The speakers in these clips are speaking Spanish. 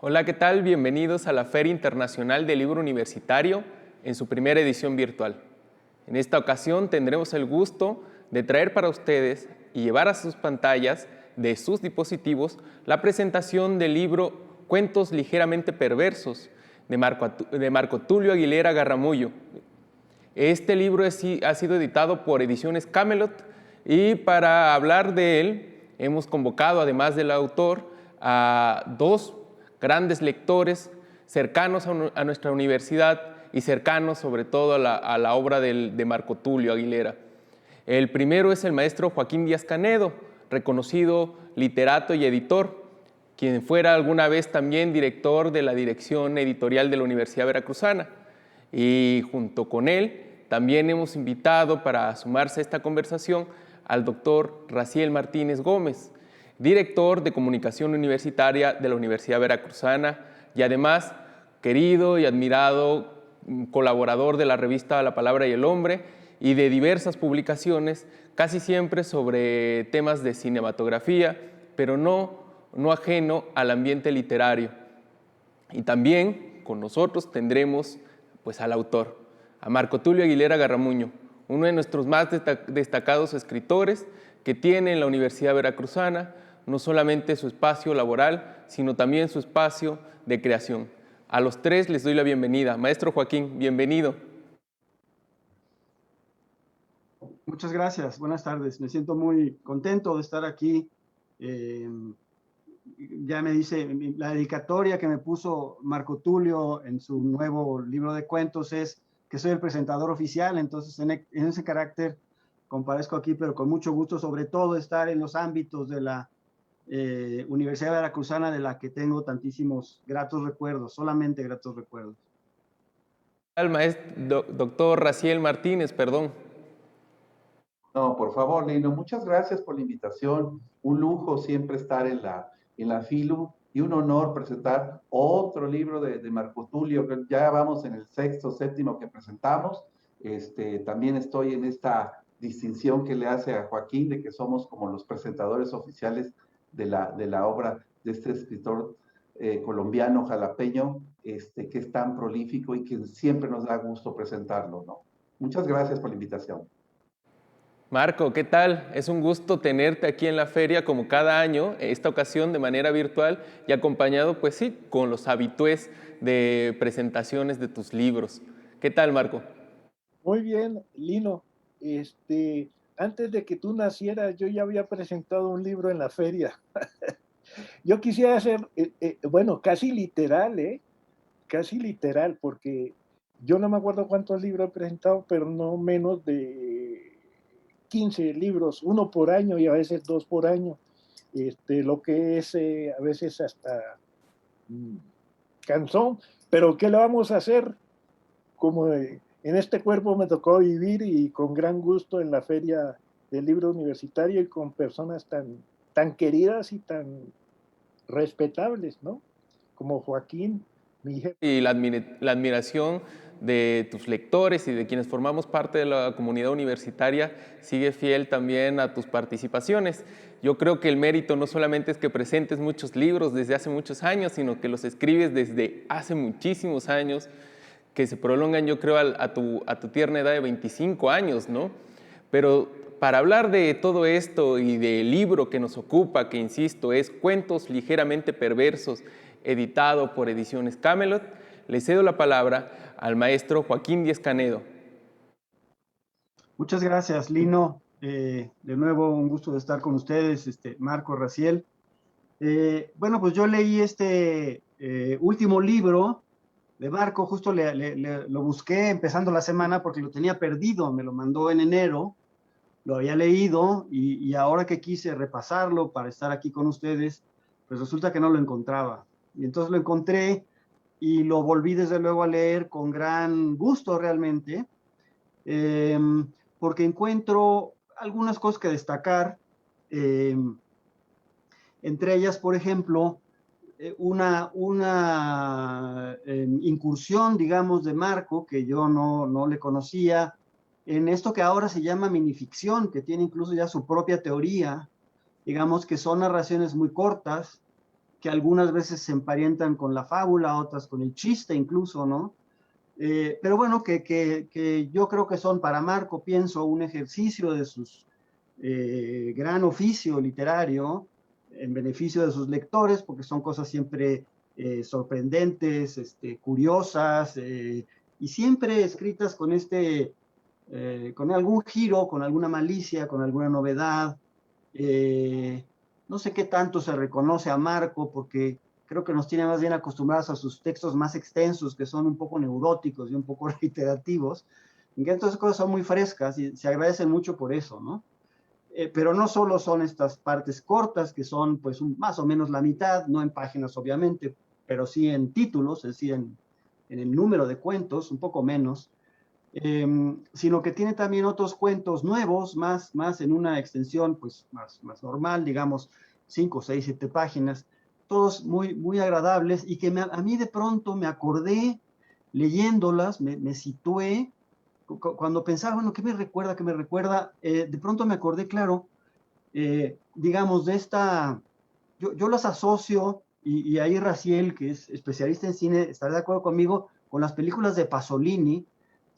Hola, ¿qué tal? Bienvenidos a la Feria Internacional del Libro Universitario en su primera edición virtual. En esta ocasión tendremos el gusto de traer para ustedes y llevar a sus pantallas de sus dispositivos la presentación del libro Cuentos ligeramente perversos de Marco Tulio Aguilera Garramullo. Este libro ha sido editado por Ediciones Camelot y para hablar de él hemos convocado, además del autor, a dos grandes lectores cercanos a nuestra universidad y cercanos sobre todo a la obra de Marco Tulio Aguilera. El primero es el maestro Joaquín Díaz Canedo, reconocido literato y editor, quien fuera alguna vez también director de la dirección editorial de la Universidad Veracruzana. Y junto con él también hemos invitado para sumarse a esta conversación al doctor Raciel Martínez Gómez, director de Comunicación Universitaria de la Universidad Veracruzana y además querido y admirado colaborador de la revista La Palabra y el Hombre y de diversas publicaciones, casi siempre sobre temas de cinematografía, pero no ajeno al ambiente literario. Y también con nosotros tendremos pues al autor, a Marco Tulio Aguilera Garramuño, uno de nuestros más destacados escritores que tiene en la Universidad Veracruzana no solamente su espacio laboral, sino también su espacio de creación. A los tres les doy la bienvenida. Maestro Joaquín, bienvenido. Muchas gracias, buenas tardes. Me siento muy contento de estar aquí. Ya me dice, la dedicatoria que me puso Marco Tulio en su nuevo libro de cuentos es que soy el presentador oficial, entonces en ese carácter comparezco aquí, pero con mucho gusto, sobre todo estar en los ámbitos de la Universidad Veracruzana, de la que tengo tantísimos gratos recuerdos, solamente gratos recuerdos. Al maestro doctor Raciel Martínez, perdón. No, por favor, Lino, muchas gracias por la invitación. Un lujo siempre estar en la FILU y un honor presentar otro libro de Marco Tulio. Ya vamos en el sexto, séptimo que presentamos. También estoy en esta distinción que le hace a Joaquín de que somos como los presentadores oficiales de la obra de este escritor colombiano jalapeño, que es tan prolífico y que siempre nos da gusto presentarlo, ¿no? Muchas gracias por la invitación. Marco, ¿qué tal? Es un gusto tenerte aquí en la feria como cada año, esta ocasión de manera virtual y acompañado, pues sí, con los habitués de presentaciones de tus libros. ¿Qué tal, Marco? Muy bien, Lino. Antes de que tú nacieras, yo ya había presentado un libro en la feria. Yo quisiera hacer, bueno, casi literal, ¿eh? Casi literal, porque yo no me acuerdo cuántos libros he presentado, pero no menos de 15 libros, uno por año y a veces dos por año. Lo que es a veces hasta cansón, pero ¿qué le vamos a hacer? Como en este cuerpo me tocó vivir y con gran gusto en la feria del libro universitario y con personas tan queridas y tan respetables, ¿no? Como Joaquín, mi jefe. Y la admiración de tus lectores y de quienes formamos parte de la comunidad universitaria sigue fiel también a tus participaciones. Yo creo que el mérito no solamente es que presentes muchos libros desde hace muchos años, sino que los escribes desde hace muchísimos años, que se prolongan, yo creo, a tu tierna edad de 25 años, ¿no? Pero para hablar de todo esto y del libro que nos ocupa, que insisto, es Cuentos ligeramente perversos, editado por Ediciones Camelot, le cedo la palabra al maestro Joaquín Díaz Canedo. Muchas gracias, Lino. De nuevo, un gusto de estar con ustedes, Marco, Raciel. Bueno, pues yo leí este último libro de Marco, justo lo busqué empezando la semana porque lo tenía perdido, me lo mandó en enero, lo había leído y ahora que quise repasarlo para estar aquí con ustedes, pues resulta que no lo encontraba. Y entonces lo encontré y lo volví desde luego a leer con gran gusto realmente, porque encuentro algunas cosas que destacar, entre ellas, por ejemplo, una incursión, digamos, de Marco, que yo no le conocía, en esto que ahora se llama minificción, que tiene incluso ya su propia teoría, digamos que son narraciones muy cortas, que algunas veces se emparentan con la fábula, otras con el chiste incluso, ¿no? Pero bueno, que yo creo que son para Marco, pienso, un ejercicio de sus gran oficio literario en beneficio de sus lectores, porque son cosas siempre sorprendentes, curiosas, y siempre escritas con con algún giro, con alguna malicia, con alguna novedad. No sé qué tanto se reconoce a Marco, porque creo que nos tiene más bien acostumbrados a sus textos más extensos, que son un poco neuróticos y un poco reiterativos, en que estas cosas son muy frescas y se agradecen mucho por eso, ¿no? Pero no solo son estas partes cortas, que son pues más o menos la mitad, no en páginas obviamente, pero sí en títulos, es decir, en el número de cuentos, un poco menos, sino que tiene también otros cuentos nuevos, más en una extensión pues más normal, digamos 5, 6, 7 páginas, todos muy agradables y que a mí de pronto me acordé leyéndolas, me situé, cuando pensaba, bueno, ¿qué me recuerda? ¿Qué me recuerda? De pronto me acordé, claro, digamos, de yo las asocio, y ahí Raciel, que es especialista en cine, estará de acuerdo conmigo, con las películas de Pasolini,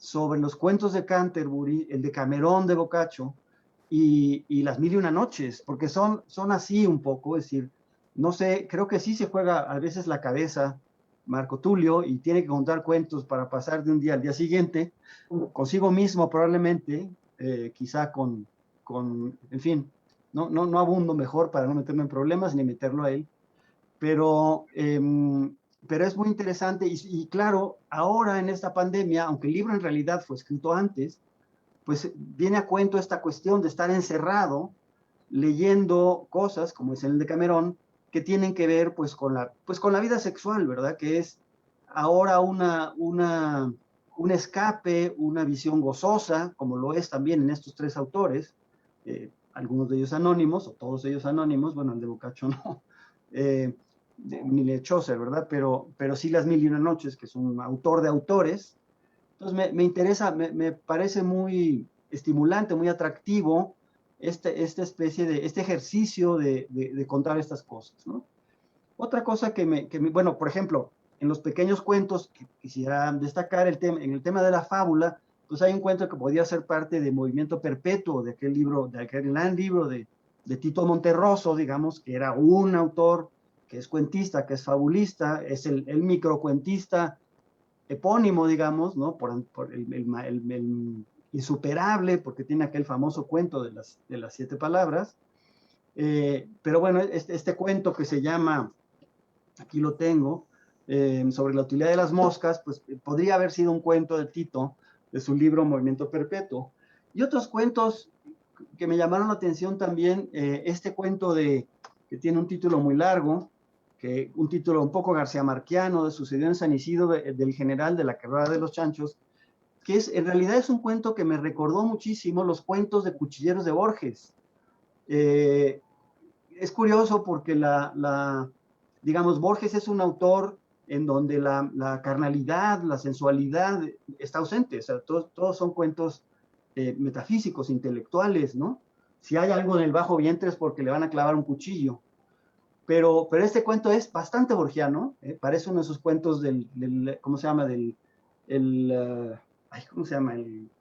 sobre los cuentos de Canterbury, el de Camerón de Boccaccio, y Las Mil y Una Noches, porque son así un poco, es decir, no sé, creo que sí se juega a veces la cabeza Marco Tulio y tiene que contar cuentos para pasar de un día al día siguiente, consigo mismo probablemente, quizá en fin, no abundo mejor para no meterme en problemas ni meterlo a él, pero, pero es muy interesante y claro, ahora en esta pandemia, aunque el libro en realidad fue escrito antes, pues viene a cuento esta cuestión de estar encerrado leyendo cosas, como es el de Camerón, que tienen que ver pues con la vida sexual, ¿verdad? Que es ahora un escape, una visión gozosa, como lo es también en estos tres autores, algunos de ellos anónimos, o todos ellos anónimos, bueno, el de Boccaccio no, ni el Chaucer, ¿verdad? Pero sí Las Mil y Una Noches, que es un autor de autores. Entonces me interesa, me parece muy estimulante, muy atractivo esta especie este ejercicio de contar estas cosas, ¿no? Otra cosa bueno, por ejemplo, en los pequeños cuentos que quisiera destacar en el tema de la fábula, pues hay un cuento que podría ser parte de Movimiento Perpetuo, de aquel gran libro de Tito Monterroso, digamos, que era un autor que es cuentista, que es fabulista, es el microcuentista epónimo, digamos, ¿no? Por el insuperable, porque tiene aquel famoso cuento de las 7 palabras. Pero bueno, este cuento que se llama, aquí lo tengo, sobre la utilidad de las moscas, pues podría haber sido un cuento de Tito, de su libro Movimiento Perpetuo. Y otros cuentos que me llamaron la atención también, este cuento que tiene un título muy largo, un título un poco garciamarquiano, Sucedió en San Isidro, del general de la Quebrada de los Chanchos, que en realidad es un cuento que me recordó muchísimo los cuentos de Cuchilleros de Borges. Es curioso porque digamos, Borges es un autor en donde la carnalidad, la sensualidad está ausente, o sea, todos son cuentos metafísicos, intelectuales, ¿no? Si hay algo en el bajo vientre es porque le van a clavar un cuchillo. Pero este cuento es bastante borgiano, parece uno de esos cuentos ¿cómo se llama? ¿Cómo se llama?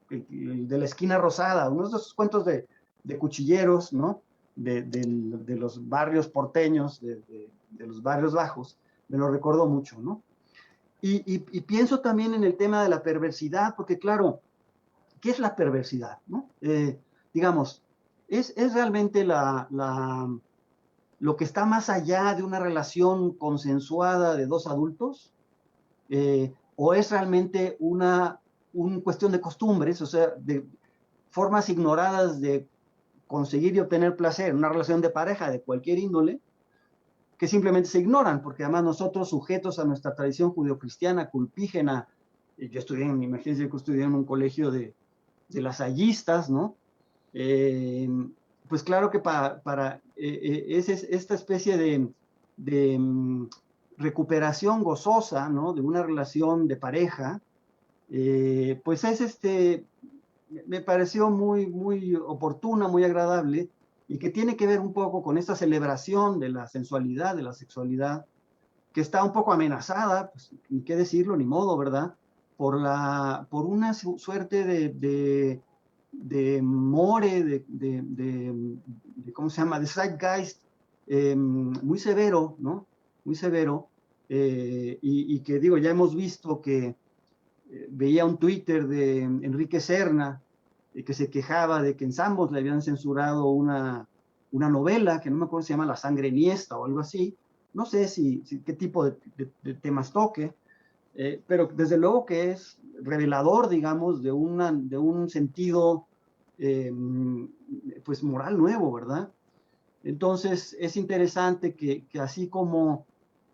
De la esquina rosada, uno de esos cuentos de cuchilleros, ¿no? De los barrios porteños, de los barrios bajos, me lo recordó mucho, ¿no? Y pienso también en el tema de la perversidad, porque claro, ¿qué es la perversidad, no? Digamos, ¿es realmente lo que está más allá de una relación consensuada de dos adultos? ¿O es realmente una cuestión de costumbres, o sea, de formas ignoradas de conseguir y obtener placer, una relación de pareja de cualquier índole, que simplemente se ignoran, porque además nosotros, sujetos a nuestra tradición judeocristiana, culpígena, yo imagínense que estudié en un colegio de lasallistas, ¿no? Pues claro que es esta especie de recuperación gozosa, ¿no? De una relación de pareja, pues me pareció muy oportuna, muy agradable, y que tiene que ver un poco con esta celebración de la sensualidad, de la sexualidad, que está un poco amenazada, pues, ni qué decirlo, ni modo, ¿verdad? Por una suerte de more, ¿cómo se llama? De zeitgeist muy severo, ¿no? Muy severo, y que digo, ya hemos visto que veía un Twitter de Enrique Serna, que se quejaba de que en Sambos le habían censurado una novela, que no me acuerdo si se llama La sangre niesta o algo así. No sé qué tipo de temas toque, pero desde luego que es revelador, digamos, de un sentido pues moral nuevo, ¿verdad? Entonces es interesante que así como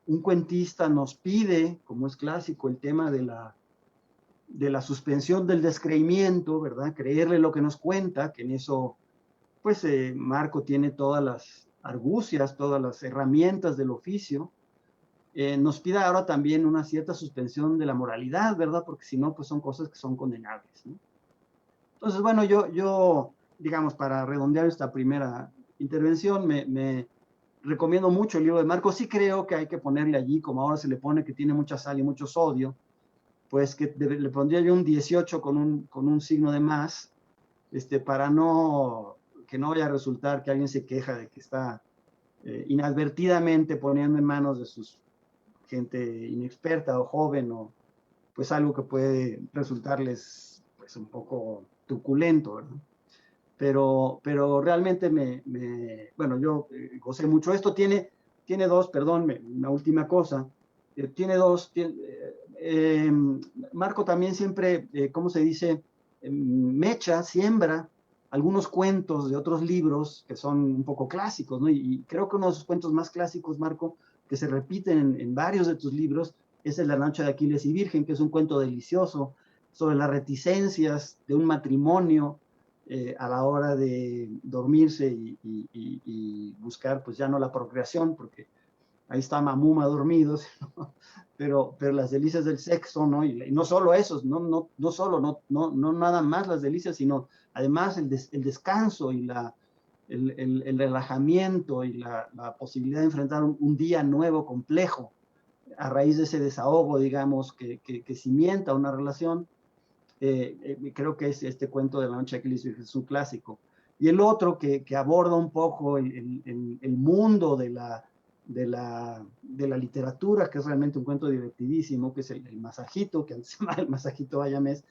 un cuentista nos pide, como es clásico, el tema de la suspensión del descreimiento, ¿verdad? Creerle lo que nos cuenta, que en eso, pues Marco tiene todas las argucias, todas las herramientas del oficio. Nos pida ahora también una cierta suspensión de la moralidad, ¿verdad? Porque si no, pues son cosas que son condenables, ¿no? Entonces, bueno, digamos, para redondear esta primera intervención, me recomiendo mucho el libro de Marco. Sí creo que hay que ponerle allí, como ahora se le pone que tiene mucha sal y mucho sodio, pues que le pondría yo un 18 con un signo de más, para que no vaya a resultar que alguien se queja de que está inadvertidamente poniendo en manos de sus gente inexperta o joven, o pues algo que puede resultarles pues un poco truculento, ¿verdad? Pero realmente bueno, yo gocé mucho. Esto tiene dos, perdón, una última cosa, tiene dos, Marco también siempre, ¿cómo se dice? Siembra algunos cuentos de otros libros que son un poco clásicos, ¿no? Y creo que uno de sus cuentos más clásicos, Marco, que se repiten en varios de tus libros, es el de La noche de Aquiles y Virgen, que es un cuento delicioso sobre las reticencias de un matrimonio a la hora de dormirse y buscar, pues ya no la procreación, porque ahí está Mamuma dormido, ¿no? Pero las delicias del sexo, ¿no? Y no solo eso, no solo, no nada más las delicias, sino además el descanso y el relajamiento y la posibilidad de enfrentar un día nuevo, complejo, a raíz de ese desahogo, digamos, que cimienta una relación. Creo que es este cuento de La noche de Aquiles es un clásico. Y el otro que aborda un poco el mundo de la literatura, que es realmente un cuento divertidísimo, que es el Masajito, que antes se llama el Masajito Bayamés,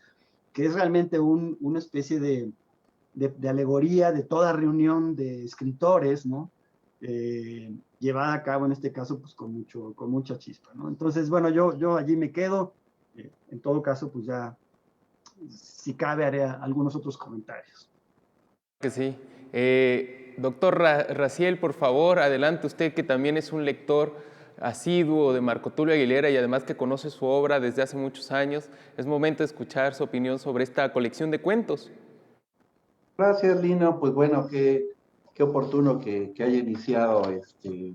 que es realmente una especie de alegoría de toda reunión de escritores, ¿no? Llevada a cabo en este caso pues con mucha chispa, ¿no? Entonces, bueno, yo allí me quedo. En todo caso, pues ya, si cabe, haré algunos otros comentarios. Que sí. Doctor Raziel, por favor, adelante usted, que también es un lector asiduo de Marco Tulio Aguilera y además que conoce su obra desde hace muchos años. Es momento de escuchar su opinión sobre esta colección de cuentos. Gracias, Lino. Pues bueno, qué oportuno que haya iniciado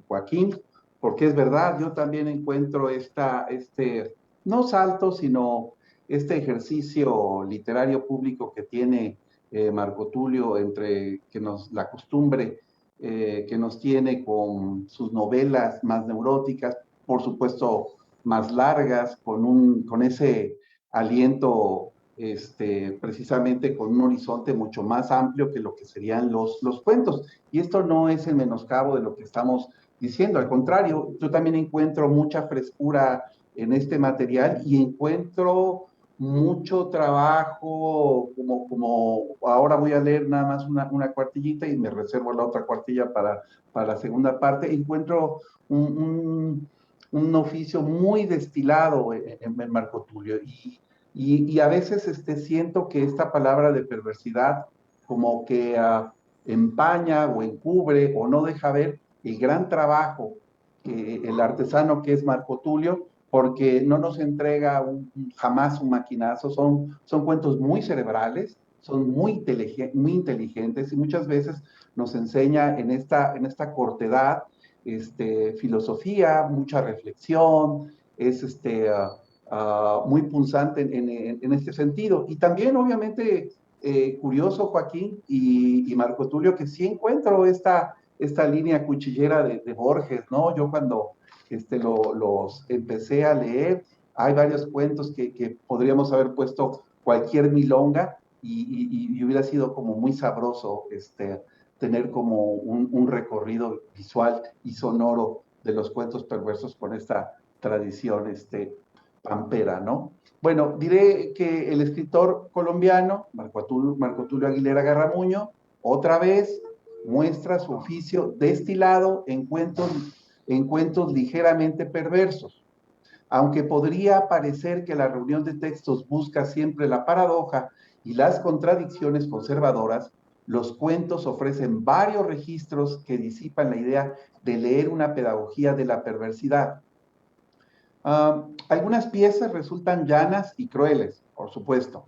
Joaquín, porque es verdad, yo también encuentro no salto, sino este ejercicio literario público que tiene Marco Tulio entre la costumbre que nos tiene con sus novelas más neuróticas, por supuesto más largas, con ese aliento precisamente con un horizonte mucho más amplio que lo que serían los cuentos. Y esto no es el menoscabo de lo que estamos diciendo, al contrario, yo también encuentro mucha frescura en este material y encuentro mucho trabajo, como ahora voy a leer nada más una cuartillita y me reservo la otra cuartilla para la segunda parte, encuentro un oficio muy destilado en Marco Tulio y a veces siento que esta palabra de perversidad como que empaña o encubre o no deja ver el gran trabajo que el artesano que es Marco Tulio, porque no nos entrega jamás un maquinazo, son cuentos muy cerebrales, son muy inteligentes y muchas veces nos enseña en esta cortedad filosofía, mucha reflexión, es muy punzante en este sentido. Y también, obviamente, curioso, Joaquín y Marco Tulio, que sí encuentro esta línea cuchillera de Borges, ¿no? Yo cuando los empecé a leer, hay varios cuentos que podríamos haber puesto cualquier milonga y hubiera sido como muy sabroso tener como un recorrido visual y sonoro de los cuentos perversos con esta tradición pampera, ¿no? Bueno, diré que el escritor colombiano, Marco Tulio Aguilera Garramuño, otra vez muestra su oficio destilado en cuentos ligeramente perversos. Aunque podría parecer que la reunión de textos busca siempre la paradoja y las contradicciones conservadoras, los cuentos ofrecen varios registros que disipan la idea de leer una pedagogía de la perversidad. Algunas piezas resultan llanas y crueles, por supuesto,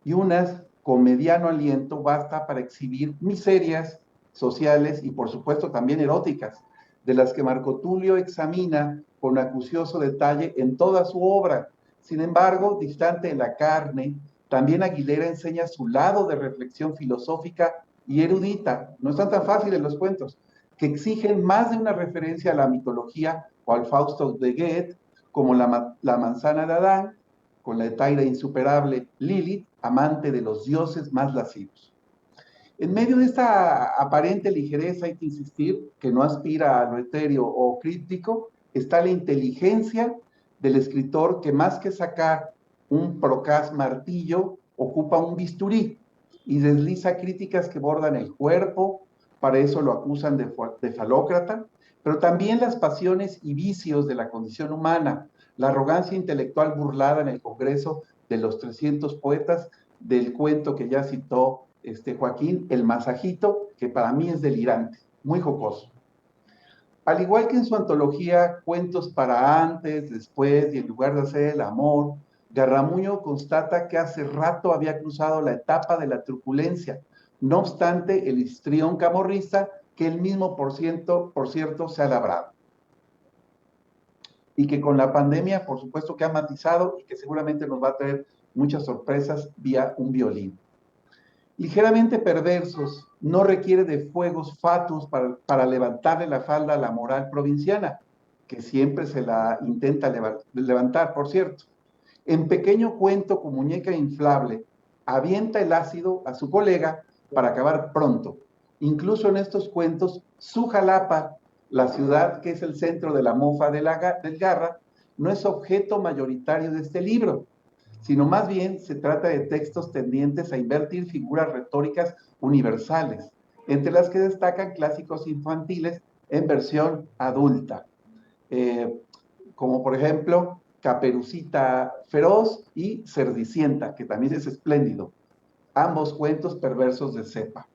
y unas con mediano aliento basta para exhibir miserias sociales y por supuesto también eróticas, de las que Marco Tulio examina con acucioso detalle en toda su obra. Sin embargo, distante de la carne, también Aguilera enseña su lado de reflexión filosófica y erudita. No están tan fáciles los cuentos, que exigen más de una referencia a la mitología o al Fausto de Goethe, como la manzana de Adán, con la etaira insuperable Lilith, amante de los dioses más lascivos. En medio de esta aparente ligereza hay que insistir que no aspira a lo etéreo o críptico, está la inteligencia del escritor que más que sacar un procaz martillo, ocupa un bisturí y desliza críticas que bordan el cuerpo, para eso lo acusan de falócrata, pero también las pasiones y vicios de la condición humana, la arrogancia intelectual burlada en el Congreso de los 300 poetas, del cuento que ya citó Joaquín, El Masajito, que para mí es delirante, muy jocoso. Al igual que en su antología Cuentos para antes, después y en lugar de hacer el amor, Garramuño constata que hace rato había cruzado la etapa de la truculencia, no obstante el histrión camorrista que él mismo, por cierto, se ha labrado. Y que con la pandemia, por supuesto, que ha matizado y que seguramente nos va a traer muchas sorpresas vía un violín. Ligeramente perversos, no requiere de fuegos fatuos para levantarle la falda a la moral provinciana, que siempre se la intenta levantar, por cierto. En pequeño cuento con muñeca inflable, avienta el ácido a su colega para acabar pronto. Incluso en estos cuentos, su Jalapa, la ciudad que es el centro de la mofa del Garra, no es objeto mayoritario de este libro, sino más bien se trata de textos tendientes a invertir figuras retóricas universales, entre las que destacan clásicos infantiles en versión adulta, como por ejemplo Caperucita Feroz y Cerdicienta, que también es espléndido, ambos cuentos perversos de cepa.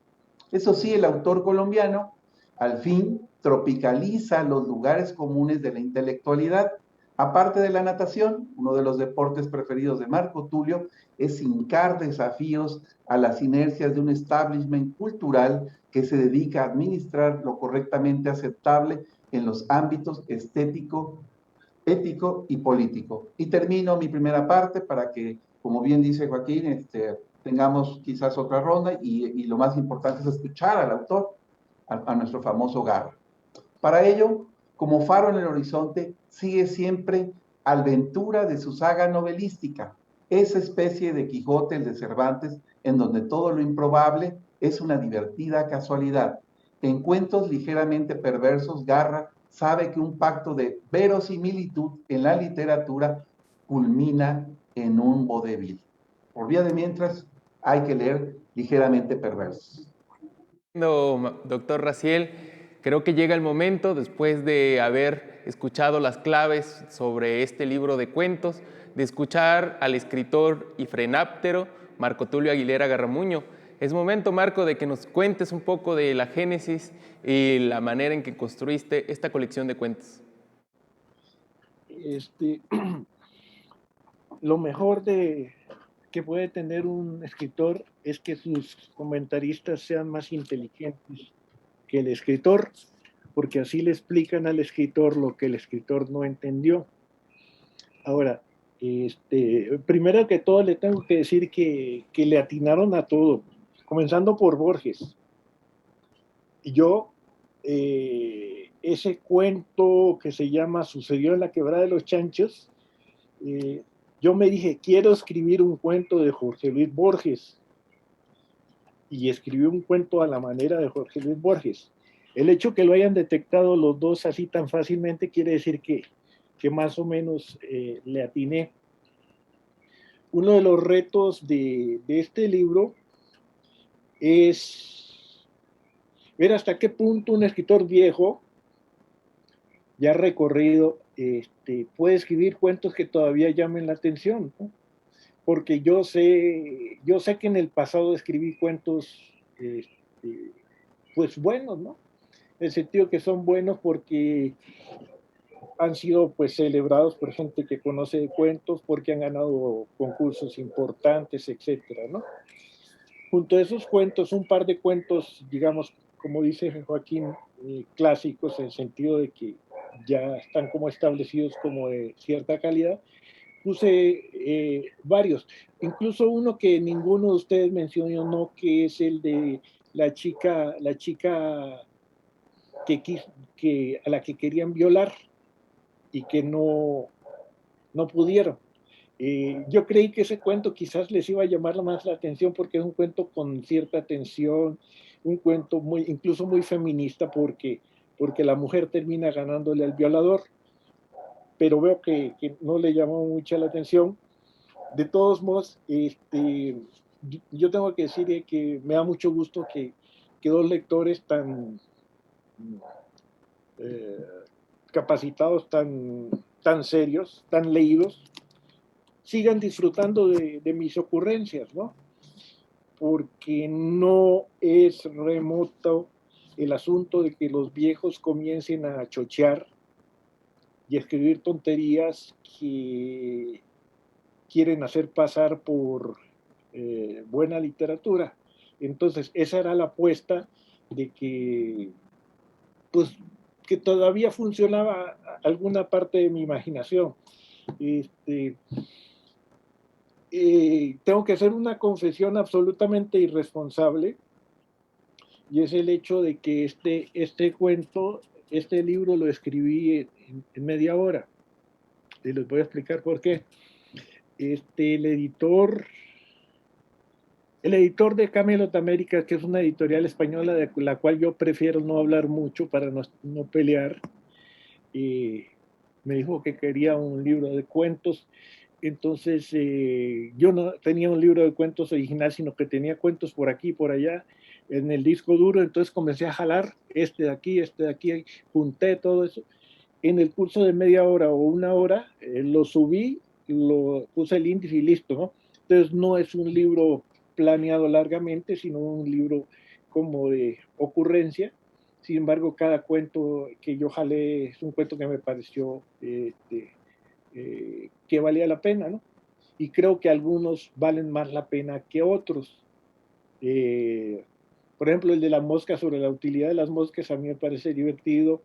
Eso sí, el autor colombiano al fin tropicaliza los lugares comunes de la intelectualidad. Aparte de la natación, uno de los deportes preferidos de Marco Tulio es hincar desafíos a las inercias de un establishment cultural que se dedica a administrar lo correctamente aceptable en los ámbitos estético, ético y político. Y termino mi primera parte para que, como bien dice Joaquín, tengamos quizás otra ronda y lo más importante es escuchar al autor, a nuestro famoso Garra. Para ello, como faro en el horizonte, sigue siempre Alventura de su saga novelística, esa especie de Quijote el de Cervantes, en donde todo lo improbable es una divertida casualidad. En cuentos ligeramente perversos, Garra sabe que un pacto de verosimilitud en la literatura culmina en un vodevil. Por vía de mientras, hay que leer ligeramente perversos. Doctor Raziel, creo que llega el momento, después de haber escuchado las claves sobre este libro de cuentos, de escuchar al escritor y frenáptero Marco Tulio Aguilera Garramuño. Es momento, Marco, de que nos cuentes un poco de la génesis y la manera en que construiste esta colección de cuentos. Lo mejor que puede tener un escritor es que sus comentaristas sean más inteligentes que el escritor, porque así le explican al escritor lo que el escritor no entendió. Ahora, Primero que todo le tengo que decir que le atinaron a todo, comenzando por Borges. Y yo, ese cuento que se llama Sucedió en la Quebrada de los Chanchos, yo me dije, quiero escribir un cuento de Jorge Luis Borges. Y escribí un cuento a la manera de Jorge Luis Borges. El hecho que lo hayan detectado los dos así tan fácilmente quiere decir que más o menos le atiné. Uno de los retos de este libro es ver hasta qué punto un escritor viejo, ya recorrido, puede escribir cuentos que todavía llamen la atención, ¿no? Porque yo sé que en el pasado escribí cuentos pues buenos, ¿no? En el sentido que son buenos porque han sido pues celebrados por gente que conoce de cuentos, porque han ganado concursos importantes, etcétera, ¿no? Junto a esos cuentos, un par de cuentos, digamos, como dice Joaquín, clásicos, en el sentido de que ya están como establecidos como de cierta calidad, puse varios, incluso uno que ninguno de ustedes mencionó, ¿no? Que es el de la chica a la que querían violar y que no pudieron. Yo creí que ese cuento quizás les iba a llamar más la atención porque es un cuento con cierta tensión, un cuento incluso muy feminista porque la mujer termina ganándole al violador, pero veo que no le llamó mucha la atención. De todos modos, yo tengo que decir que me da mucho gusto que dos lectores tan capacitados, tan serios, tan leídos, sigan disfrutando de mis ocurrencias, ¿no? Porque no es remoto el asunto de que los viejos comiencen a chochear y a escribir tonterías que quieren hacer pasar por buena literatura. Entonces, esa era la apuesta de que, pues, que todavía funcionaba alguna parte de mi imaginación. Tengo que hacer una confesión absolutamente irresponsable, y es el hecho de que este libro lo escribí en media hora. Y les voy a explicar por qué. El editor de Camelot América, que es una editorial española de la cual yo prefiero no hablar mucho para no pelear, me dijo que quería un libro de cuentos. Entonces yo no tenía un libro de cuentos original, sino que tenía cuentos por aquí y por allá en el disco duro. Entonces comencé a jalar este de aquí, junté todo eso. En el curso de media hora o una hora lo subí, lo puse el índice y listo, ¿no? Entonces no es un libro planeado largamente, sino un libro como de ocurrencia. Sin embargo, cada cuento que yo jalé es un cuento que me pareció que valía la pena, ¿no? Y creo que algunos valen más la pena que otros. Por ejemplo, el de la mosca, sobre la utilidad de las moscas, a mí me parece divertido.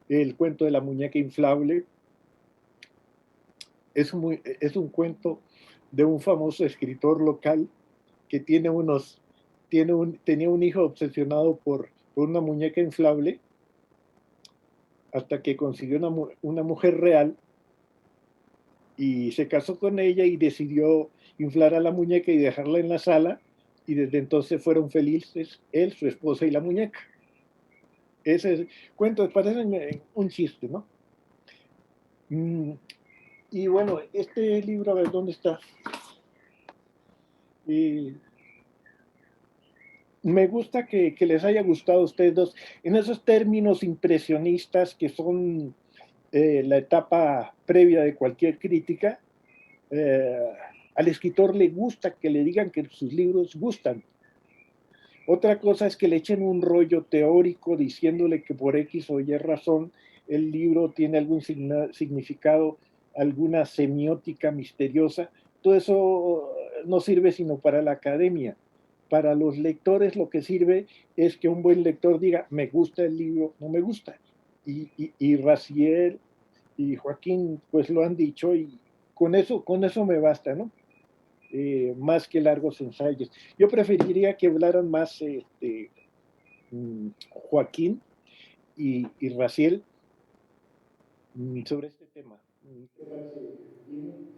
El cuento de la muñeca inflable es un cuento de un famoso escritor local que tenía un hijo obsesionado por una muñeca inflable hasta que consiguió una mujer real y se casó con ella y decidió inflar a la muñeca y dejarla en la sala, y desde entonces fueron felices él, su esposa y la muñeca. Ese cuento parece un chiste, ¿no? Y bueno, este libro, a ver, ¿dónde está? Me gusta que les haya gustado a ustedes dos en esos términos impresionistas que son la etapa previa de cualquier crítica. Al escritor le gusta que le digan que sus libros gustan. Otra cosa es que le echen un rollo teórico diciéndole que por X o Y razón el libro tiene algún significado, alguna semiótica misteriosa. Todo eso no sirve sino para la academia. Para los lectores lo que sirve es que un buen lector diga, me gusta el libro, no me gusta. Y Raziel y Joaquín pues lo han dicho, y con eso me basta, ¿no? Más que largos ensayos. Yo preferiría que hablaran más Joaquín y Raciel sobre este tema. ¿Qué parece?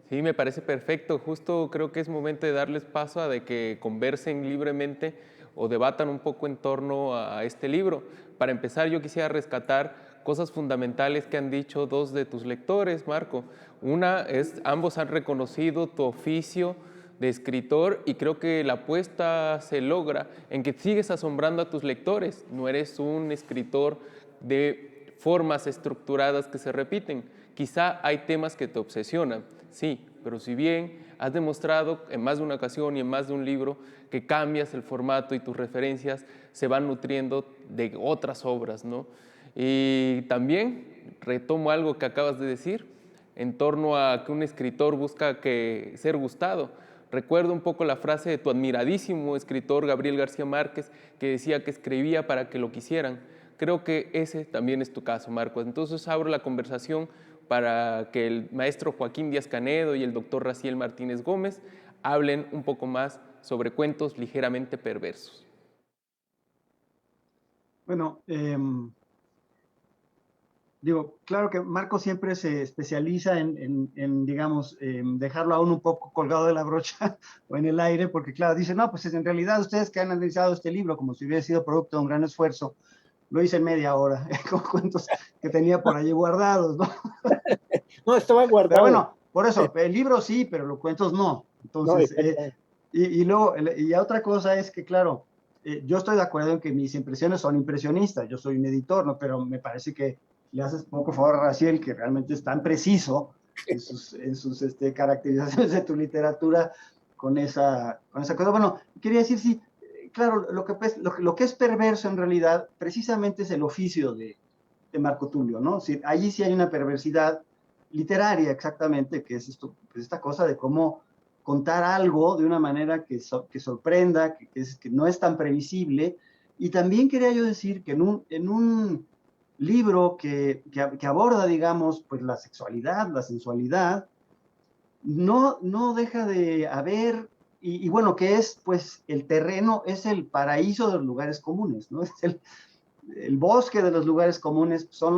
Sí, me parece perfecto. Justo creo que es momento de darles paso a de que conversen libremente o debatan un poco en torno a este libro. Para empezar, yo quisiera rescatar cosas fundamentales que han dicho dos de tus lectores, Marco. Una es, ambos han reconocido tu oficio de escritor y creo que la apuesta se logra en que sigues asombrando a tus lectores. No eres un escritor de formas estructuradas que se repiten. Quizá hay temas que te obsesionan, sí, pero si bien has demostrado en más de una ocasión y en más de un libro que cambias el formato y tus referencias se van nutriendo de otras obras, ¿no? Y también retomo algo que acabas de decir en torno a que un escritor busca ser gustado. Recuerdo un poco la frase de tu admiradísimo escritor Gabriel García Márquez, que decía que escribía para que lo quisieran. Creo que ese también es tu caso, Marcos. Entonces abro la conversación para que el maestro Joaquín Díaz Canedo y el doctor Raciel Martínez Gómez hablen un poco más sobre cuentos ligeramente perversos. Bueno, digo, claro que Marco siempre se especializa en, digamos, dejarlo a uno un poco colgado de la brocha o en el aire, porque claro, dice, no, pues en realidad ustedes que han analizado este libro como si hubiera sido producto de un gran esfuerzo, lo hice en media hora, con cuentos que tenía por allí guardados, ¿no? No, estaba Pero guardado. bueno, por eso, el libro sí, pero los cuentos no. No, Entonces, y luego, y otra cosa es que, claro, yo estoy de acuerdo en que mis impresiones son impresionistas, yo soy un editor, ¿no? Pero me parece que le haces poco favor a Raciel, que realmente es tan preciso en sus caracterizaciones de tu literatura con esa cosa. Bueno, quería decir, sí, claro, lo que es perverso en realidad precisamente es el oficio de Marco Tulio, ¿no? Sí, allí sí hay una perversidad literaria exactamente, que es esto, pues esta cosa de cómo contar algo de una manera que sorprenda, que no es tan previsible. Y también quería yo decir que en un libro que aborda, digamos, pues la sexualidad, la sensualidad, no deja de haber, y bueno, que es pues el terreno, es el paraíso de los lugares comunes, ¿no? Es el bosque de los lugares comunes son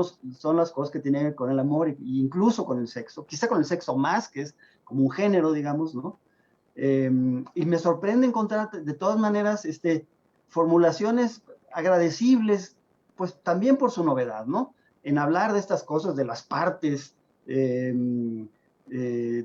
las cosas que tienen que ver con el amor e incluso con el sexo, quizá con el sexo más, que es como un género, digamos, ¿no? Y me sorprende encontrar de todas maneras formulaciones agradecibles, pues también por su novedad, ¿no? En hablar de estas cosas, de las partes, de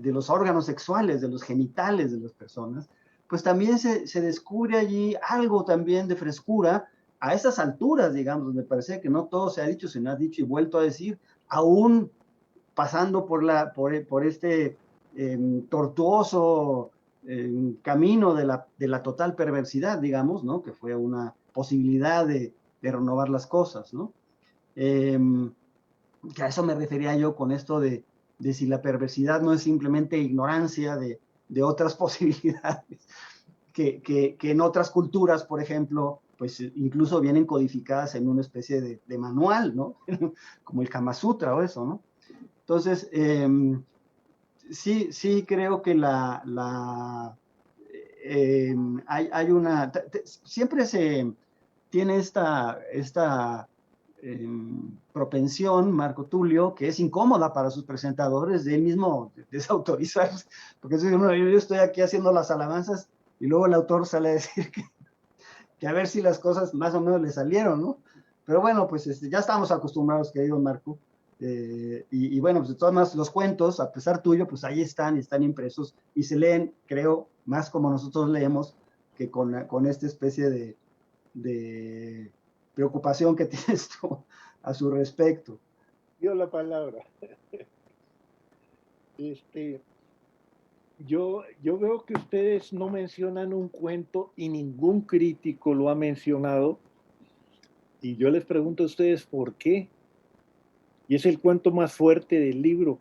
los órganos sexuales, de los genitales de las personas, pues también se descubre allí algo también de frescura a esas alturas, digamos, donde parece que no todo se ha dicho, se ha dicho y vuelto a decir, aún pasando por este tortuoso camino de la total perversidad, digamos, ¿no? Que fue una posibilidad de renovar las cosas, ¿no? Que a eso me refería yo con esto de si la perversidad no es simplemente ignorancia de otras posibilidades, que en otras culturas, por ejemplo, pues incluso vienen codificadas en una especie de manual, ¿no? Como el Kama Sutra o eso, ¿no? Entonces, sí creo que hay una, siempre se tiene esta propensión, Marco Tulio, que es incómoda para sus presentadores, de él mismo desautorizarse, porque es, bueno, yo estoy aquí haciendo las alabanzas y luego el autor sale a decir que a ver si las cosas más o menos le salieron, ¿no? Pero bueno, pues ya estamos acostumbrados, querido Marco, y bueno, pues de todas maneras los cuentos, a pesar tuyo, pues ahí están impresos y se leen, creo, más como nosotros leemos que con esta especie de preocupación que tienes tú a su respecto. Dio la palabra. Yo veo que ustedes no mencionan un cuento y ningún crítico lo ha mencionado. Y yo les pregunto a ustedes por qué. Y es el cuento más fuerte del libro.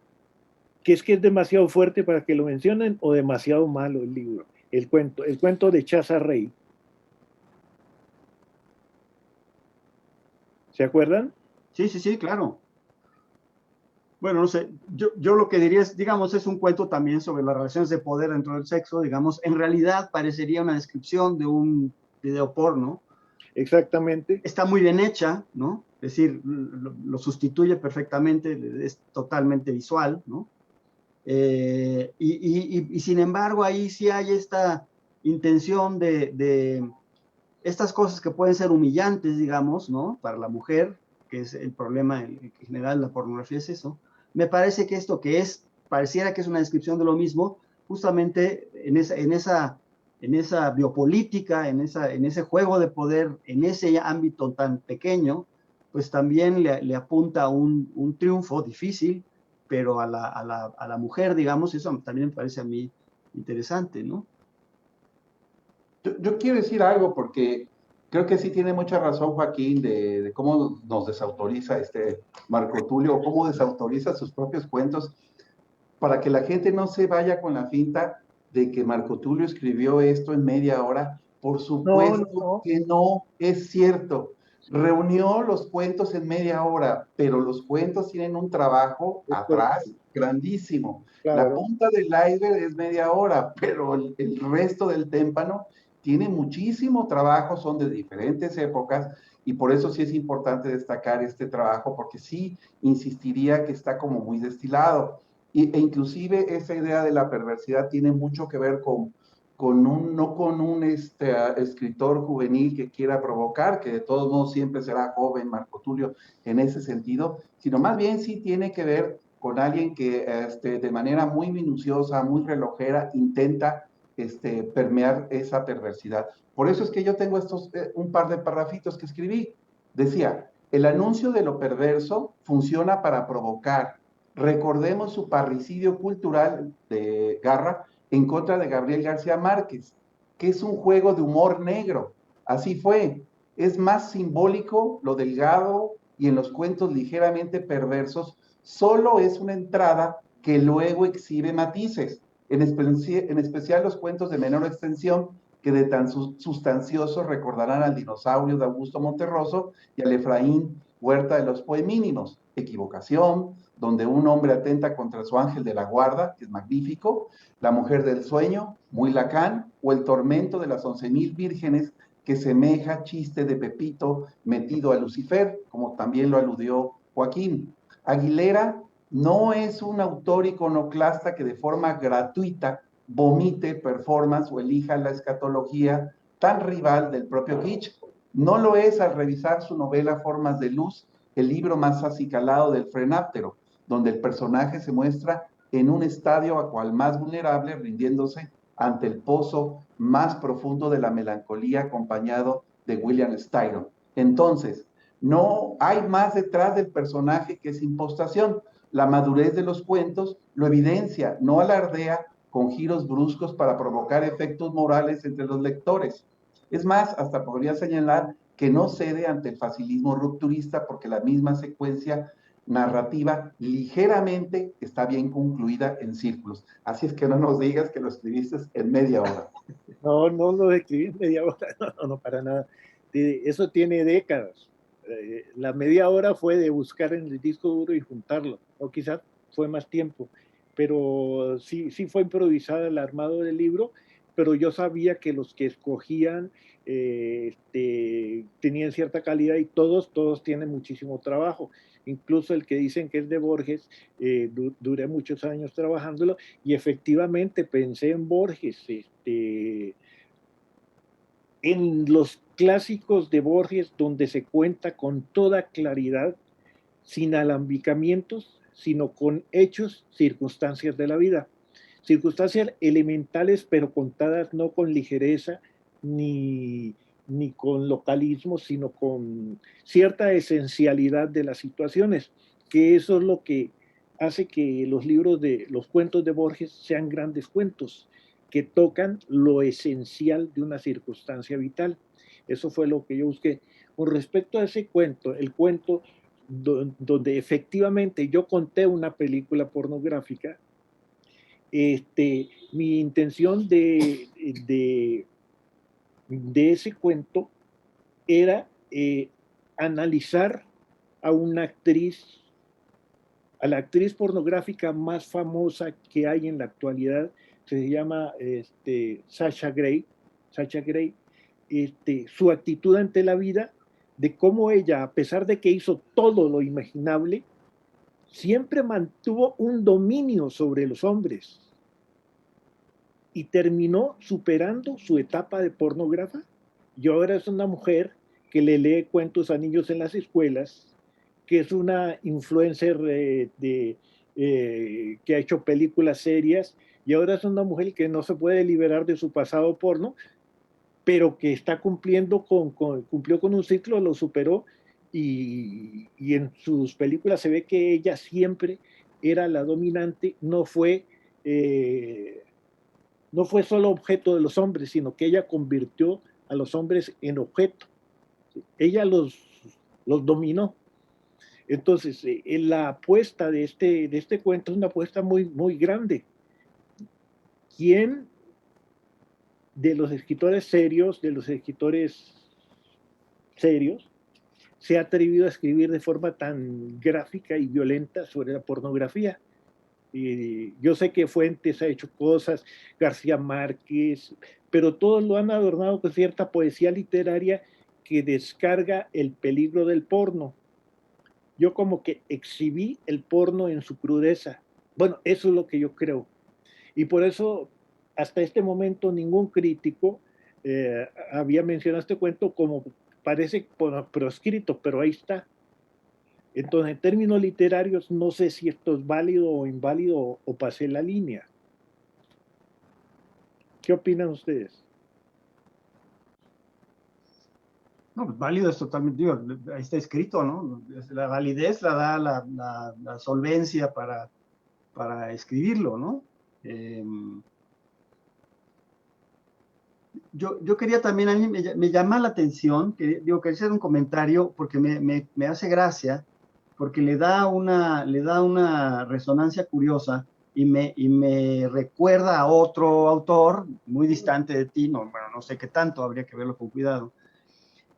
¿Que es demasiado fuerte para que lo mencionen o demasiado malo el libro? El cuento de Chaza Rey. ¿Se acuerdan? Sí, claro. Bueno, no sé, yo lo que diría es, digamos, es un cuento también sobre las relaciones de poder dentro del sexo, digamos, en realidad parecería una descripción de un video porno. Exactamente. Está muy bien hecha, ¿no? Es decir, lo sustituye perfectamente, es totalmente visual, ¿no? Y sin embargo, ahí sí hay esta intención de estas cosas que pueden ser humillantes, digamos, ¿no? Para la mujer, que es el problema en general de la pornografía es eso. Me parece que esto que es, pareciera que es una descripción de lo mismo, justamente en esa biopolítica, en ese juego de poder, en ese ámbito tan pequeño, pues también le apunta un triunfo difícil, pero a la mujer, digamos, eso también me parece a mí interesante, ¿no? Yo quiero decir algo porque creo que sí tiene mucha razón Joaquín de cómo nos desautoriza este Marco Tulio, o cómo desautoriza sus propios cuentos, para que la gente no se vaya con la finta de que Marco Tulio escribió esto en media hora. Por No, no, supuesto no. que no es cierto. Reunió los cuentos en media hora, pero los cuentos tienen un trabajo Después, atrás grandísimo. La claro. punta del iceberg es media hora, pero el resto del témpano tiene muchísimo trabajo, son de diferentes épocas, y por eso sí es importante destacar este trabajo, porque sí insistiría que está como muy destilado. E inclusive esa idea de la perversidad tiene mucho que ver no con un escritor juvenil que quiera provocar, que de todos modos siempre será joven Marco Tulio en ese sentido, sino más bien sí tiene que ver con alguien que de manera muy minuciosa, muy relojera, intenta permear esa perversidad. Por eso es que yo tengo un par de parrafitos que escribí. Decía, el anuncio de lo perverso funciona para provocar. Recordemos su parricidio cultural de Garra en contra de Gabriel García Márquez, que es un juego de humor negro. Así fue. Es más simbólico lo delgado y en los cuentos ligeramente perversos, solo es una entrada que luego exhibe matices, en especial los cuentos de menor extensión que de tan sustanciosos recordarán al dinosaurio de Augusto Monterroso y al Efraín Huerta de los Poemínimos. Equivocación, donde un hombre atenta contra su ángel de la guarda, que es magnífico, la mujer del sueño, muy Lacan, o el tormento de las 11,000 vírgenes, que semeja chiste de Pepito metido a Lucifer, como también lo aludió Joaquín. Aguilera no es un autor iconoclasta que de forma gratuita vomite performance o elija la escatología tan rival del propio Kitsch. No lo es al revisar su novela Formas de Luz, el libro más acicalado del frenáptero, donde el personaje se muestra en un estadio a cual más vulnerable, rindiéndose ante el pozo más profundo de la melancolía, acompañado de William Styron. Entonces, no hay más detrás del personaje que es impostación. La madurez de los cuentos lo evidencia, no alardea con giros bruscos para provocar efectos morales entre los lectores. Es más, hasta podría señalar que no cede ante el facilismo rupturista porque la misma secuencia narrativa ligeramente está bien concluida en círculos. Así es que no nos digas que lo escribiste en media hora. No, no lo escribí en media hora, no, no, no, para nada. Eso tiene décadas. La media hora fue de buscar en el disco duro y juntarlo, o quizás fue más tiempo, pero sí, sí fue improvisada el armado del libro, pero yo sabía que los que escogían tenían cierta calidad y todos tienen muchísimo trabajo. Incluso el que dicen que es de Borges, duré muchos años trabajándolo y efectivamente pensé en Borges, en los clásicos de Borges donde se cuenta con toda claridad, sin alambicamientos, sino con hechos, circunstancias de la vida. Circunstancias elementales, pero contadas no con ligereza ni con localismo, sino con cierta esencialidad de las situaciones, que eso es lo que hace que los libros de los cuentos de Borges sean grandes cuentos, que tocan lo esencial de una circunstancia vital. Eso fue lo que yo busqué. Con respecto a ese cuento, el cuento donde efectivamente yo conté una película pornográfica, mi intención de ese cuento era analizar a una actriz a la actriz pornográfica más famosa que hay en la actualidad, se llama Sasha Grey. Sasha Grey, su actitud ante la vida, de cómo ella, a pesar de que hizo todo lo imaginable, siempre mantuvo un dominio sobre los hombres y terminó superando su etapa de pornógrafa. Y ahora es una mujer que le lee cuentos a niños en las escuelas, que es una influencer que ha hecho películas serias, y ahora es una mujer que no se puede liberar de su pasado porno, pero que está cumpliendo cumplió con un ciclo, lo superó, y en sus películas se ve que ella siempre era la dominante, no fue solo objeto de los hombres, sino que ella convirtió a los hombres en objeto. Ella los dominó. Entonces, la apuesta de este cuento es una apuesta muy, muy grande. ¿Quién de los escritores serios, se ha atrevido a escribir de forma tan gráfica y violenta sobre la pornografía? Yo sé que Fuentes ha hecho cosas, García Márquez, pero todos lo han adornado con cierta poesía literaria que descarga el peligro del porno. Yo como que exhibí el porno en su crudeza. Bueno, eso es lo que yo creo. Y por eso, hasta este momento, ningún crítico había mencionado este cuento como parece proscrito, pero ahí está. Entonces, en términos literarios, no sé si esto es válido o inválido o pasé la línea. ¿Qué opinan ustedes? No, pues válido es totalmente, digo, ahí está escrito, ¿no? La validez la da la solvencia para escribirlo, ¿no? Yo quería también, a mí me llama la atención, quería hacer un comentario porque me hace gracia, porque le da una resonancia curiosa y me recuerda a otro autor muy distante de ti, no, bueno, no sé qué tanto, habría que verlo con cuidado,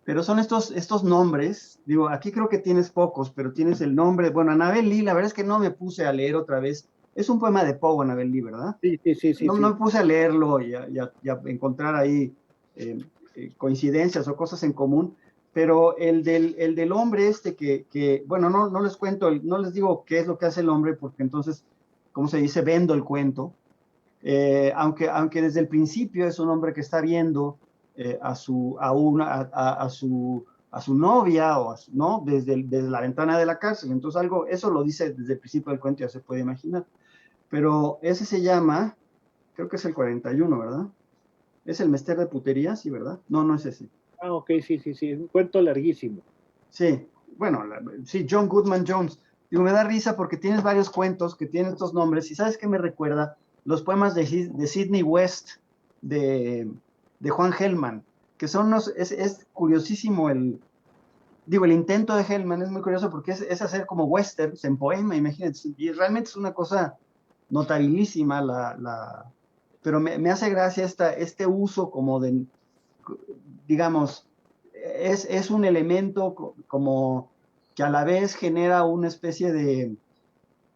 pero son estos nombres, digo, aquí creo que tienes pocos, pero tienes el nombre, bueno, Annabel Lee, la verdad es que no me puse a leer otra vez, es un poema de Poe, Annabel Lee, ¿verdad? Sí. No me puse a leerlo y a encontrar ahí coincidencias o cosas en común, pero el del hombre bueno, no les cuento, no les digo qué es lo que hace el hombre, porque entonces, ¿cómo se dice? Vendo el cuento, aunque desde el principio es un hombre que está viendo a su novia, ¿no? Desde la ventana de la cárcel, entonces eso lo dice desde el principio del cuento, ya se puede imaginar, pero ese se llama, creo que es el 41, ¿verdad? ¿Es el Mester de Putería? Sí, ¿verdad? No es ese. Ah, ok, sí, es un cuento larguísimo. Sí, bueno, sí, John Goodman Jones. Digo, me da risa porque tienes varios cuentos que tienen estos nombres y ¿sabes qué me recuerda? Los poemas de Sidney West, de Juan Gelman, que son es curiosísimo el intento de Hellman es muy curioso porque es hacer como westerns en poema, imagínate, y realmente es una cosa notabilísima, pero me hace gracia este uso como de, digamos, es un elemento como que a la vez genera una especie de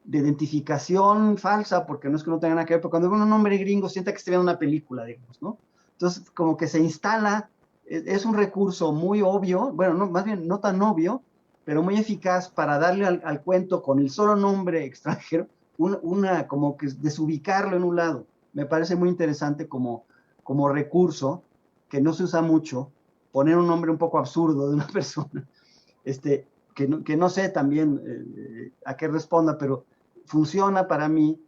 identificación falsa, porque no es que no tenga nada que ver, pero cuando ve un nombre gringo siente que está viendo una película, digamos, ¿no? Entonces, como que se instala, es un recurso muy obvio, bueno, no, más bien no tan obvio, pero muy eficaz para darle al cuento con el solo nombre extranjero, como que desubicarlo en un lado. Me parece muy interesante como recurso, que no se usa mucho, poner un nombre un poco absurdo de una persona, que no sé también a qué responda, pero funciona para mí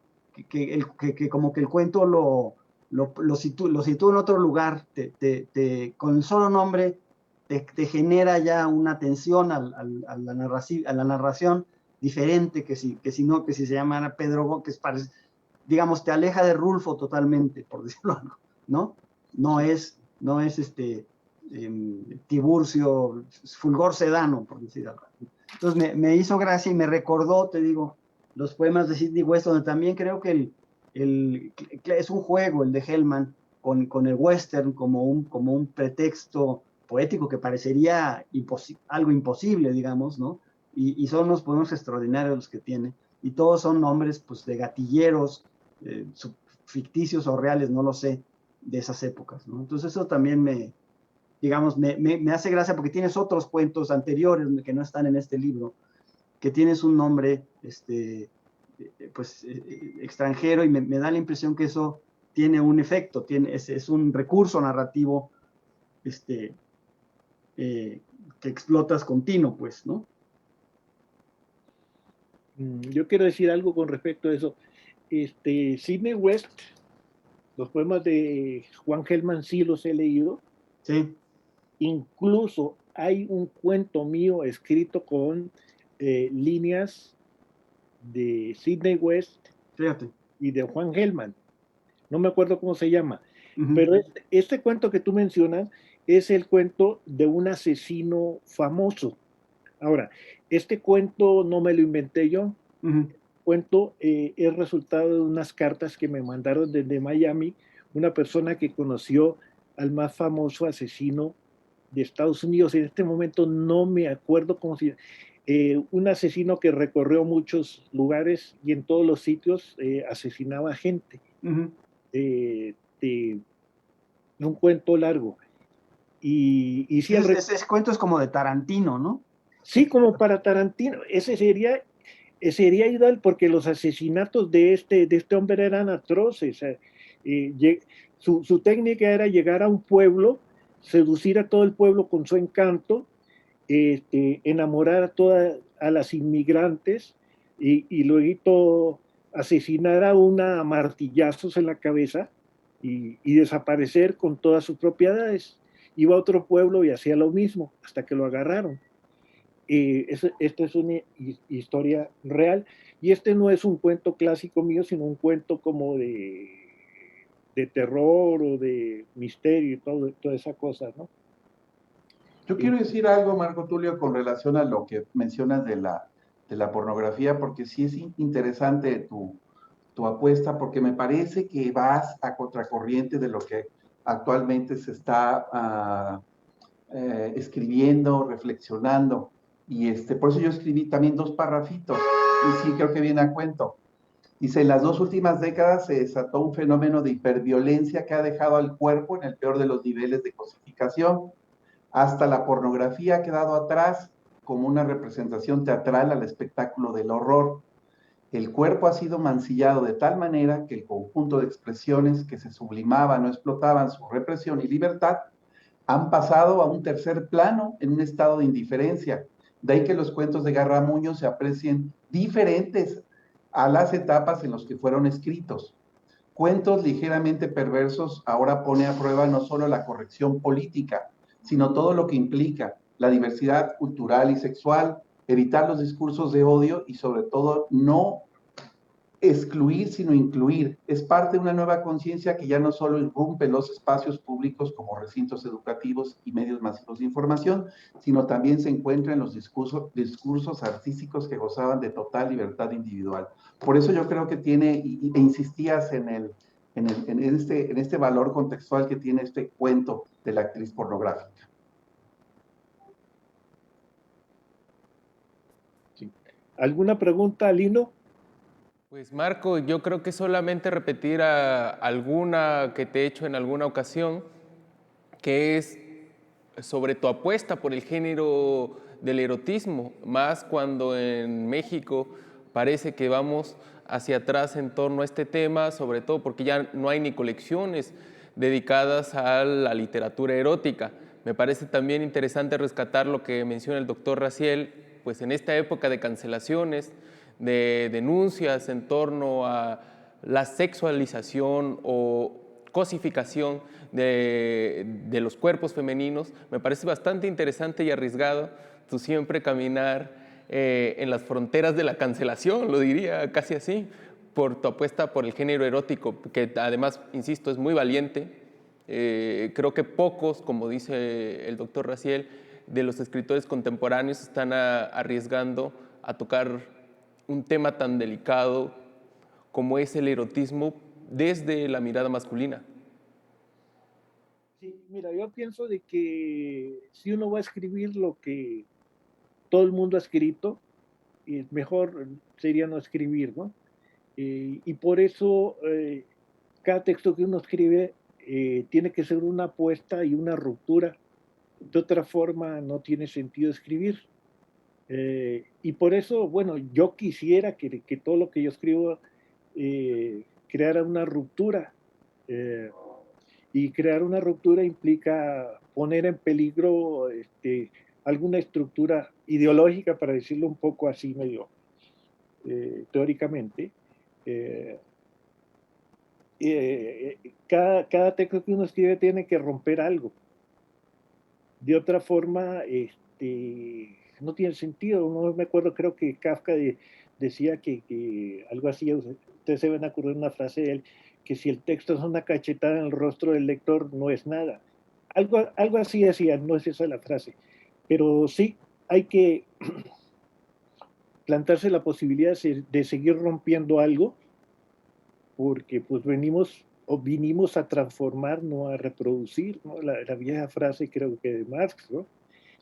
que como que el cuento lo sitúa en otro lugar, con el solo nombre te genera ya una atención a la narración diferente que si se llamara Pedro, digamos, te aleja de Rulfo totalmente, por decirlo algo, ¿no? No es Tiburcio, Fulgor Sedano, por decir algo. Entonces me hizo gracia y me recordó, te digo, los poemas de Sidney West, donde también creo que es un juego el de Hellman con el western como un pretexto poético que parecería algo imposible, digamos, ¿no? Y son unos poemas extraordinarios los que tiene. y todos son nombres pues, de gatilleros, ficticios o reales, no lo sé, de esas épocas, ¿no? Entonces eso también digamos, me hace gracia porque tienes otros cuentos anteriores que no están en este libro, que tienes un nombre pues, extranjero, y me da la impresión que eso tiene un efecto, es un recurso narrativo que explotas continuo, pues, ¿no? Yo quiero decir algo con respecto a eso. Sidney West, los poemas de Juan Gelman sí los he leído. Sí. Incluso hay un cuento mío escrito con líneas de Sidney West Fíjate. y de Juan Gelman. No me acuerdo cómo se llama. Uh-huh. Pero este cuento que tú mencionas es el cuento de un asesino famoso. Ahora, este cuento no me lo inventé yo. Uh-huh. Cuento es resultado de unas cartas que me mandaron desde Miami una persona que conoció al más famoso asesino de Estados Unidos. En este momento no me acuerdo cómo se llama. Un asesino que recorrió muchos lugares y en todos los sitios asesinaba gente. Uh-huh. De un cuento largo. Y sí, ese cuento es como de Tarantino, ¿no? Sí, como para Tarantino. Ese sería ideal porque los asesinatos de este hombre eran atroces. Su técnica era llegar a un pueblo, seducir a todo el pueblo con su encanto, enamorar a las inmigrantes y luego asesinar a una a martillazos en la cabeza y desaparecer con todas sus propiedades. Iba a otro pueblo y hacía lo mismo hasta que lo agarraron. Esta es una historia real y este no es un cuento clásico mío, sino un cuento como de terror o de misterio y toda esa cosa, ¿no? Yo quiero decir algo, Marco Tulio, con relación a lo que mencionas de la pornografía, porque sí es interesante tu apuesta, porque me parece que vas a contracorriente de lo que actualmente se está escribiendo, reflexionando. Y por eso yo escribí también 2 parrafitos, y sí creo que viene a cuento. Dice, en las 2 últimas décadas se desató un fenómeno de hiperviolencia que ha dejado al cuerpo en el peor de los niveles de cosificación. Hasta la pornografía ha quedado atrás como una representación teatral al espectáculo del horror. El cuerpo ha sido mancillado de tal manera que el conjunto de expresiones que se sublimaban o explotaban su represión y libertad han pasado a un tercer plano en un estado de indiferencia. De ahí que los cuentos de Garramuño se aprecien diferentes a las etapas en las que fueron escritos. Cuentos ligeramente perversos ahora pone a prueba no solo la corrección política, sino todo lo que implica la diversidad cultural y sexual, evitar los discursos de odio y sobre todo no excluir, sino incluir. Es parte de una nueva conciencia que ya no solo irrumpe los espacios públicos como recintos educativos y medios masivos de información, sino también se encuentra en los discursos artísticos que gozaban de total libertad individual. Por eso yo creo que tiene, e insistías en este valor contextual que tiene este cuento de la actriz pornográfica. Sí. ¿Alguna pregunta, Lino? Pues Marco, yo creo que solamente repetir alguna que te he hecho en alguna ocasión, que es sobre tu apuesta por el género del erotismo, más cuando en México parece que vamos hacia atrás en torno a este tema, sobre todo porque ya no hay ni colecciones dedicadas a la literatura erótica. Me parece también interesante rescatar lo que menciona el doctor Raziel, pues en esta época de cancelaciones, de denuncias en torno a la sexualización o cosificación de los cuerpos femeninos, me parece bastante interesante y arriesgado tú siempre caminar en las fronteras de la cancelación, lo diría casi así, por tu apuesta por el género erótico, que además, insisto, es muy valiente. Creo que pocos, como dice el doctor Raziel, de los escritores contemporáneos están arriesgando a tocar un tema tan delicado como es el erotismo desde la mirada masculina. Sí, mira, yo pienso de que si uno va a escribir lo que todo el mundo ha escrito, mejor sería no escribir, ¿no? Y por eso cada texto que uno escribe tiene que ser una apuesta y una ruptura. De otra forma no tiene sentido escribir. Y por eso, bueno, yo quisiera que todo lo que yo escribo creara una ruptura. Y crear una ruptura implica poner en peligro alguna estructura ideológica, para decirlo un poco así medio teóricamente. Cada texto que uno escribe tiene que romper algo. De otra forma, no tiene sentido. No me acuerdo, creo que Kafka decía que algo así, ustedes se van a acordar una frase de él, que si el texto es una cachetada en el rostro del lector, no es nada. Algo así decía, no es esa la frase. Pero sí, hay que plantarse la posibilidad de seguir rompiendo algo, porque pues vinimos a transformar, no a reproducir, ¿no? La vieja frase, creo que de Marx, ¿no?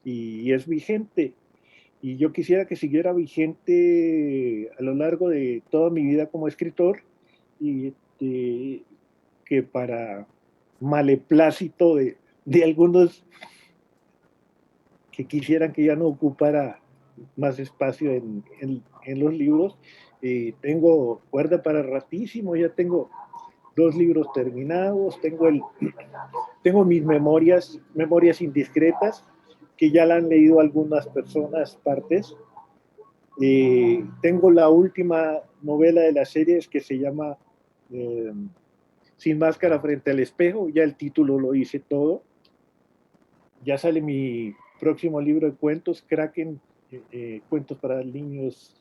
Y es vigente. Y yo quisiera que siguiera vigente a lo largo de toda mi vida como escritor, y que para maleplácito de algunos que quisieran que ya no ocupara más espacio en los libros, tengo cuerda para ratísimo. Ya tengo 2 libros terminados, tengo mis memorias indiscretas, que ya la han leído algunas personas, partes. Tengo la última novela de las series, que se llama Sin máscara frente al espejo. Ya el título lo hice todo. Ya sale mi próximo libro de cuentos, Kraken, cuentos para niños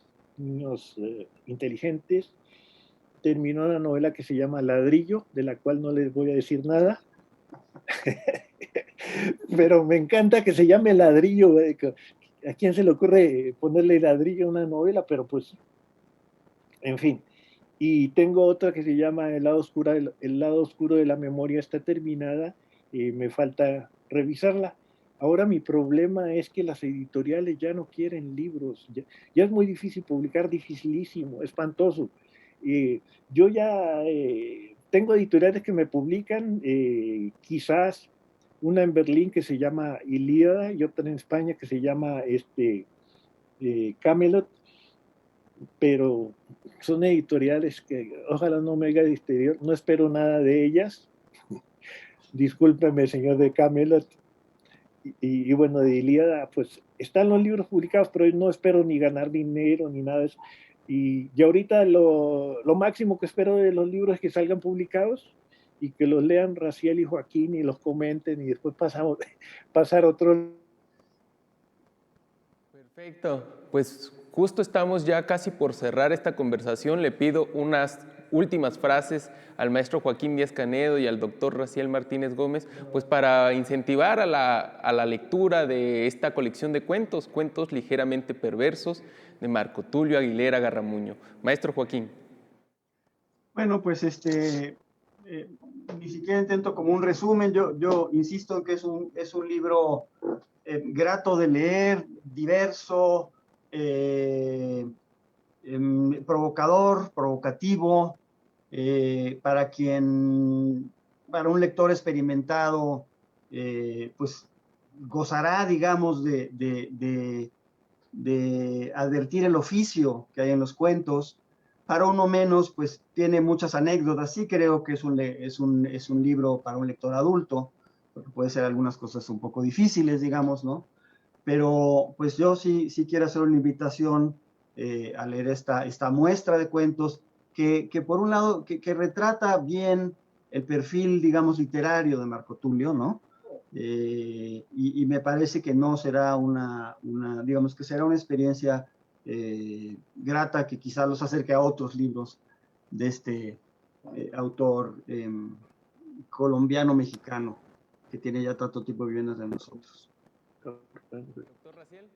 inteligentes. Terminó una novela que se llama Ladrillo, de la cual no les voy a decir nada. Pero me encanta que se llame Ladrillo. ¿A quién se le ocurre ponerle ladrillo a una novela? Pero pues, en fin. Y tengo otra que se llama El lado oscuro de la memoria. Está terminada, me falta revisarla. Ahora mi problema es que las editoriales ya no quieren libros. Ya es muy difícil publicar, dificilísimo, espantoso. Yo ya tengo editoriales que me publican, quizás una en Berlín que se llama Ilíada, y otra en España que se llama Camelot, pero son editoriales que ojalá no me haga de exterior, no espero nada de ellas. Discúlpeme, señor de Camelot. Y bueno, de Ilíada, pues están los libros publicados, pero no espero ni ganar dinero ni nada de eso. Y ahorita lo máximo que espero de los libros es que salgan publicados y que los lean Raciel y Joaquín y los comenten, y después pasar otro. Perfecto, pues justo estamos ya casi por cerrar esta conversación. Le pido unas últimas frases al maestro Joaquín Díaz Canedo y al doctor Raciel Martínez Gómez, pues para incentivar a la lectura de esta colección de cuentos, Cuentos ligeramente perversos, de Marco Tulio Aguilera Garramuño. Maestro Joaquín. Bueno, pues ni siquiera intento como un resumen. Yo insisto en que es un libro grato de leer, diverso, provocador, provocativo, para un lector experimentado, pues gozará, digamos, de advertir el oficio que hay en los cuentos. Para uno menos, pues tiene muchas anécdotas. Sí creo que es un libro para un lector adulto, porque puede ser algunas cosas un poco difíciles, digamos, ¿no? Pero pues yo sí quiero hacer una invitación a leer esta muestra de cuentos que por un lado, que retrata bien el perfil, digamos, literario de Marco Tulio, ¿no? Y me parece que no será digamos que será una experiencia grata, que quizás los acerque a otros libros de este autor colombiano-mexicano, que tiene ya tanto tiempo viviendo entre nosotros. Doctor Raciel.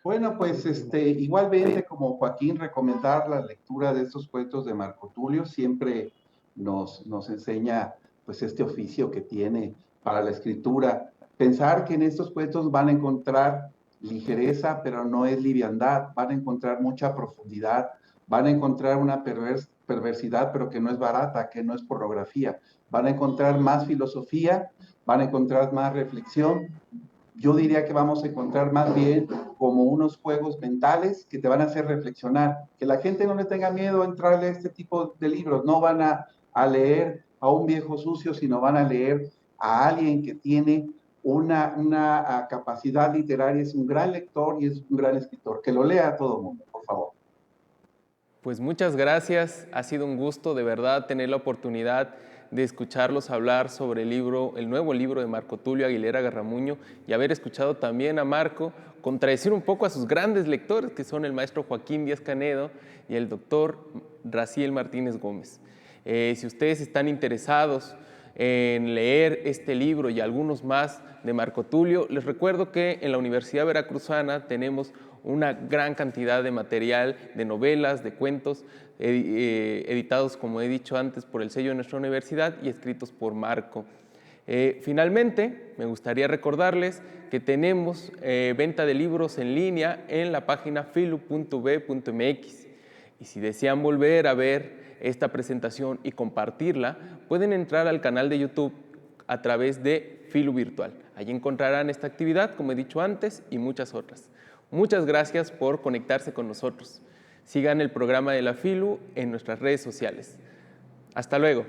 Bueno, pues igualmente como Joaquín, recomendar la lectura de estos cuentos de Marco Tulio. Siempre nos enseña pues este oficio que tiene para la escritura. Pensar que en estos cuentos van a encontrar ligereza, pero no es liviandad. Van a encontrar mucha profundidad, van a encontrar una perversidad, pero que no es barata, que no es pornografía. Van a encontrar más filosofía, van a encontrar más reflexión. Yo diría que vamos a encontrar más bien como unos juegos mentales que te van a hacer reflexionar. Que la gente no le tenga miedo a entrarle a este tipo de libros. No van a leer a un viejo sucio, sino van a leer a alguien que tiene una capacidad literaria, es un gran lector y es un gran escritor. Que lo lea a todo el mundo, por favor. Pues muchas gracias, ha sido un gusto de verdad tener la oportunidad de escucharlos hablar sobre el nuevo libro de Marco Tulio Aguilera Garramuño y haber escuchado también a Marco contradecir un poco a sus grandes lectores, que son el maestro Joaquín Díaz Canedo y el doctor Raciel Martínez Gómez. Si ustedes están interesados en leer este libro y algunos más de Marco Tulio, les recuerdo que en la Universidad Veracruzana tenemos una gran cantidad de material, de novelas, de cuentos, editados, como he dicho antes, por el sello de nuestra universidad y escritos por Marco. Finalmente, me gustaría recordarles que tenemos venta de libros en línea en la página filu.b.mx. Y si desean volver a ver esta presentación y compartirla, pueden entrar al canal de YouTube a través de Filu Virtual. Allí encontrarán esta actividad, como he dicho antes, y muchas otras. Muchas gracias por conectarse con nosotros. Sigan el programa de la Filu en nuestras redes sociales. Hasta luego.